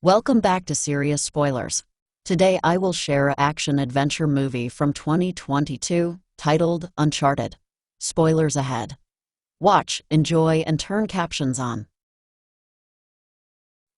Welcome back to Serious Spoilers. Today I will share an action-adventure movie from 2022 titled Uncharted. Spoilers ahead. Watch, enjoy, and turn captions on.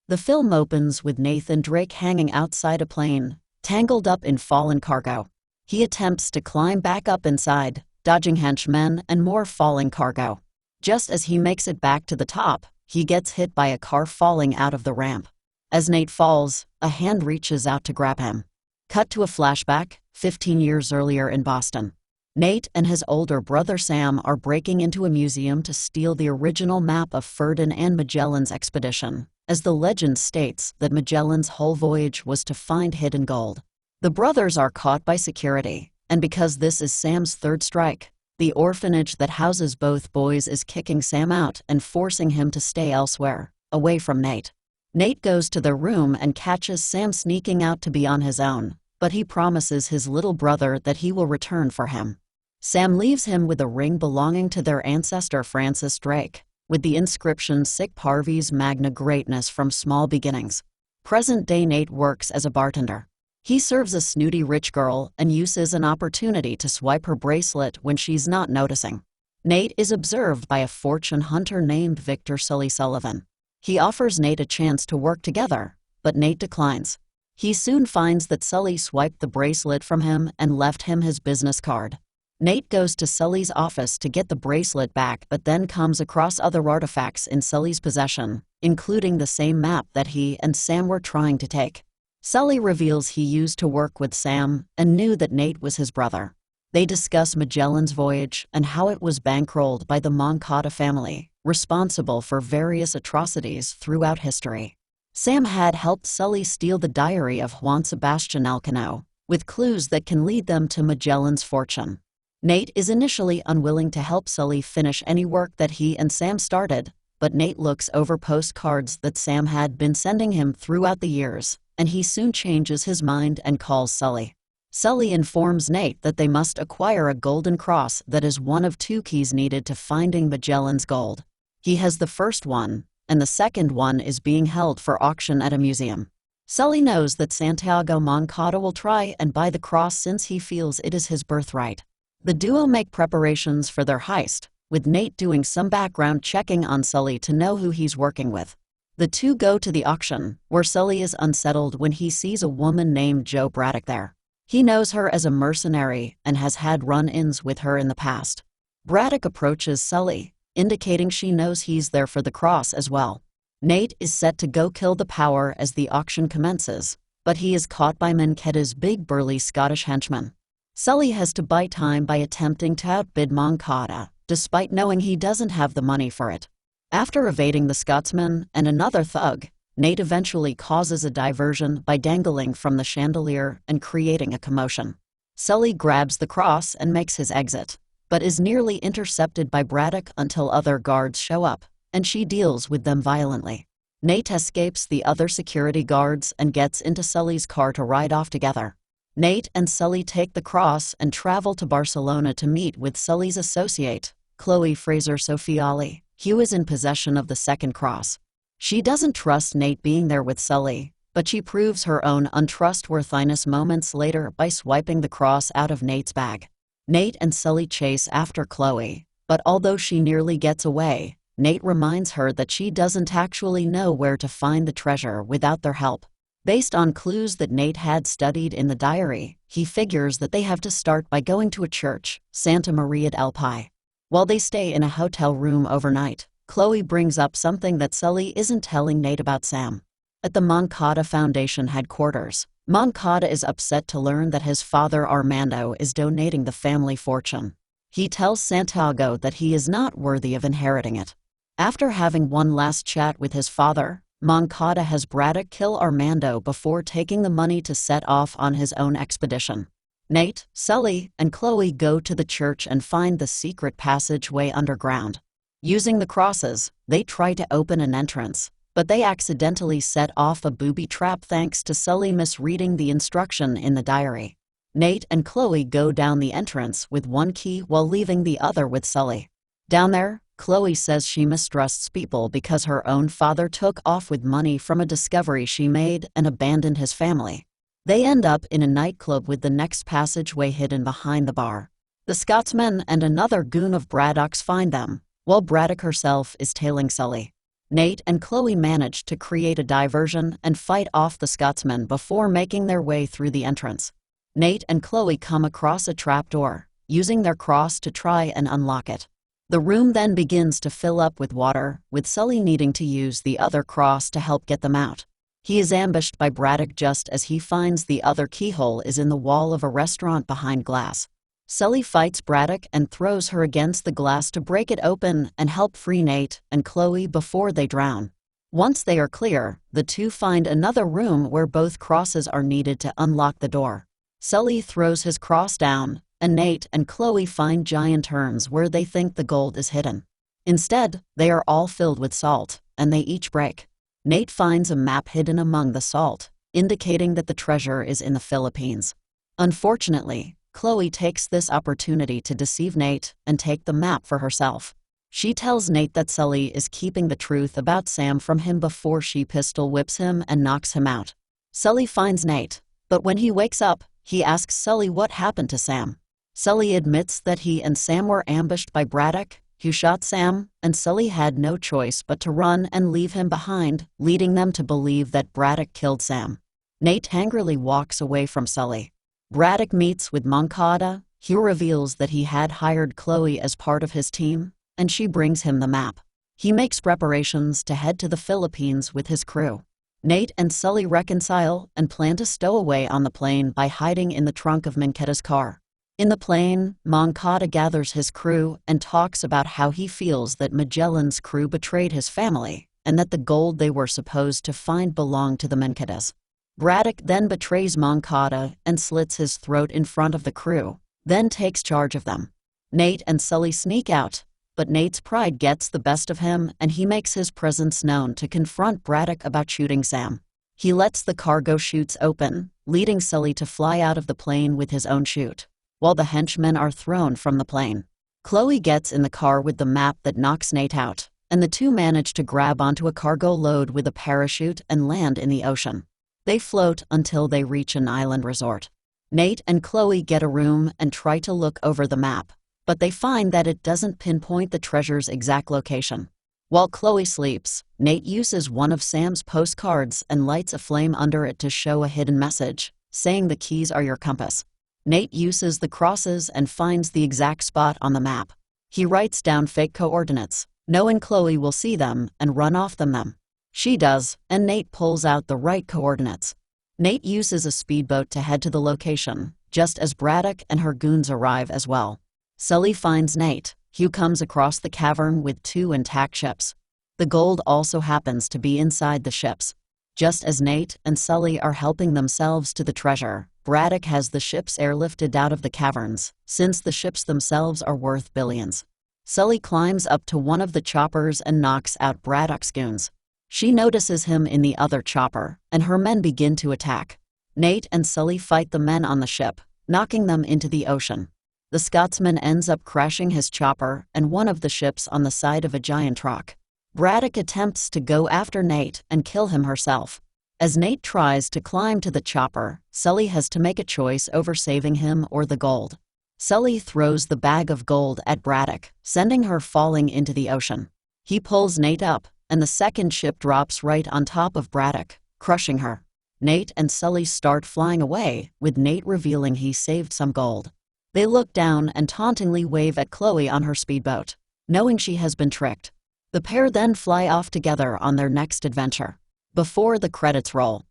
The film opens with Nathan Drake hanging outside a plane, tangled up in fallen cargo. He attempts to climb back up inside, dodging henchmen and more falling cargo. Just as he makes it back to the top, he gets hit by a car falling out of the ramp. As Nate falls, a hand reaches out to grab him. Cut to a flashback, 15 years earlier in Boston. Nate and his older brother Sam are breaking into a museum to steal the original map of Ferdinand Magellan's expedition, as the legend states that Magellan's whole voyage was to find hidden gold. The brothers are caught by security, and because this is Sam's third strike, the orphanage that houses both boys is kicking Sam out and forcing him to stay elsewhere, away from Nate. Nate goes to their room and catches Sam sneaking out to be on his own, but he promises his little brother that he will return for him. Sam leaves him with a ring belonging to their ancestor Francis Drake, with the inscription Sic Parvis Magna, greatness from small beginnings. Present-day Nate works as a bartender. He serves a snooty rich girl and uses an opportunity to swipe her bracelet when she's not noticing. Nate is observed by a fortune hunter named Victor Sully Sullivan. He offers Nate a chance to work together, but Nate declines. He soon finds that Sully swiped the bracelet from him and left him his business card. Nate goes to Sully's office to get the bracelet back, but then comes across other artifacts in Sully's possession, including the same map that he and Sam were trying to take. Sully reveals he used to work with Sam and knew that Nate was his brother. They discuss Magellan's voyage and how it was bankrolled by the Moncada family, responsible for various atrocities throughout history. Sam had helped Sully steal the diary of Juan Sebastian Elcano, with clues that can lead them to Magellan's fortune. Nate is initially unwilling to help Sully finish any work that he and Sam started, but Nate looks over postcards that Sam had been sending him throughout the years, and he soon changes his mind and calls Sully. Sully informs Nate that they must acquire a golden cross that is one of two keys needed to finding Magellan's gold. He has the first one, and the second one is being held for auction at a museum. Sully knows that Santiago Moncada will try and buy the cross since he feels it is his birthright. The duo make preparations for their heist, with Nate doing some background checking on Sully to know who he's working with. The two go to the auction, where Sully is unsettled when he sees a woman named Jo Braddock there. He knows her as a mercenary and has had run-ins with her in the past. Braddock approaches Sully, indicating she knows he's there for the cross as well. Nate is set to go kill the power as the auction commences, but he is caught by Manceda's big burly Scottish henchman. Sully has to buy time by attempting to outbid Moncada, despite knowing he doesn't have the money for it. After evading the Scotsman and another thug, Nate eventually causes a diversion by dangling from the chandelier and creating a commotion. Sully grabs the cross and makes his exit, but is nearly intercepted by Braddock until other guards show up, and she deals with them violently. Nate escapes the other security guards and gets into Sully's car to ride off together. Nate and Sully take the cross and travel to Barcelona to meet with Sully's associate, Chloe Fraser Sofiali, who is in possession of the second cross. She doesn't trust Nate being there with Sully, but she proves her own untrustworthiness moments later by swiping the cross out of Nate's bag. Nate and Sully chase after Chloe, but although she nearly gets away, Nate reminds her that she doesn't actually know where to find the treasure without their help. Based on clues that Nate had studied in the diary, he figures that they have to start by going to a church, Santa Maria del Pi. While they stay in a hotel room overnight, Chloe brings up something that Sully isn't telling Nate about Sam. At the Moncada Foundation headquarters, Moncada is upset to learn that his father Armando is donating the family fortune. He tells Santiago that he is not worthy of inheriting it. After having one last chat with his father, Moncada has Braddock kill Armando before taking the money to set off on his own expedition. Nate, Sully, and Chloe go to the church and find the secret passageway underground. Using the crosses, they try to open an entrance, but they accidentally set off a booby trap thanks to Sully misreading the instruction in the diary. Nate and Chloe go down the entrance with one key while leaving the other with Sully. Down there, Chloe says she mistrusts people because her own father took off with money from a discovery she made and abandoned his family. They end up in a nightclub with the next passageway hidden behind the bar. The Scotsman and another goon of Braddock's find them, while Braddock herself is tailing Sully. Nate and Chloe manage to create a diversion and fight off the Scotsman before making their way through the entrance. Nate and Chloe come across a trapdoor, using their cross to try and unlock it. The room then begins to fill up with water, with Sully needing to use the other cross to help get them out. He is ambushed by Braddock just as he finds the other keyhole is in the wall of a restaurant behind glass. Sully fights Braddock and throws her against the glass to break it open and help free Nate and Chloe before they drown. Once they are clear, the two find another room where both crosses are needed to unlock the door. Sully throws his cross down, and Nate and Chloe find giant urns where they think the gold is hidden. Instead, they are all filled with salt, and they each break. Nate finds a map hidden among the salt, indicating that the treasure is in the Philippines. Unfortunately, Chloe takes this opportunity to deceive Nate and take the map for herself. She tells Nate that Sully is keeping the truth about Sam from him before she pistol whips him and knocks him out. Sully finds Nate, but when he wakes up, he asks Sully what happened to Sam. Sully admits that he and Sam were ambushed by Braddock, who shot Sam, and Sully had no choice but to run and leave him behind, leading them to believe that Braddock killed Sam. Nate angrily walks away from Sully. Braddock meets with Moncada, who reveals that he had hired Chloe as part of his team, and she brings him the map. He makes preparations to head to the Philippines with his crew. Nate and Sully reconcile and plan to stow away on the plane by hiding in the trunk of Moncada's car. In the plane, Moncada gathers his crew and talks about how he feels that Magellan's crew betrayed his family and that the gold they were supposed to find belonged to the Moncadas. Braddock then betrays Moncada and slits his throat in front of the crew, then takes charge of them. Nate and Sully sneak out, but Nate's pride gets the best of him and he makes his presence known to confront Braddock about shooting Sam. He lets the cargo chutes open, leading Sully to fly out of the plane with his own chute, while the henchmen are thrown from the plane. Chloe gets in the car with the map that knocks Nate out, and the two manage to grab onto a cargo load with a parachute and land in the ocean. They float until they reach an island resort. Nate and Chloe get a room and try to look over the map, but they find that it doesn't pinpoint the treasure's exact location. While Chloe sleeps, Nate uses one of Sam's postcards and lights a flame under it to show a hidden message, saying the keys are your compass. Nate uses the crosses and finds the exact spot on the map. He writes down fake coordinates, knowing Chloe will see them and run off them. She does, and Nate pulls out the right coordinates. Nate uses a speedboat to head to the location, just as Braddock and her goons arrive as well. Sully finds Nate, who comes across the cavern with 2 intact ships. The gold also happens to be inside the ships. Just as Nate and Sully are helping themselves to the treasure, Braddock has the ships airlifted out of the caverns, since the ships themselves are worth billions. Sully climbs up to one of the choppers and knocks out Braddock's goons. She notices him in the other chopper, and her men begin to attack. Nate and Sully fight the men on the ship, knocking them into the ocean. The Scotsman ends up crashing his chopper and one of the ships on the side of a giant rock. Braddock attempts to go after Nate and kill him herself. As Nate tries to climb to the chopper, Sully has to make a choice over saving him or the gold. Sully throws the bag of gold at Braddock, sending her falling into the ocean. He pulls Nate up, and the second ship drops right on top of Braddock, crushing her. Nate and Sully start flying away, with Nate revealing he saved some gold. They look down and tauntingly wave at Chloe on her speedboat, knowing she has been tricked. The pair then fly off together on their next adventure. Before the credits roll,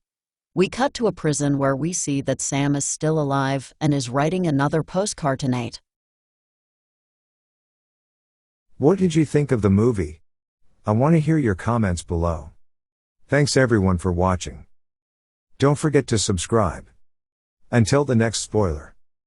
we cut to a prison where we see that Sam is still alive and is writing another postcard to Nate. What did you think of the movie? I want to hear your comments below. Thanks everyone for watching. Don't forget to subscribe. Until the next spoiler.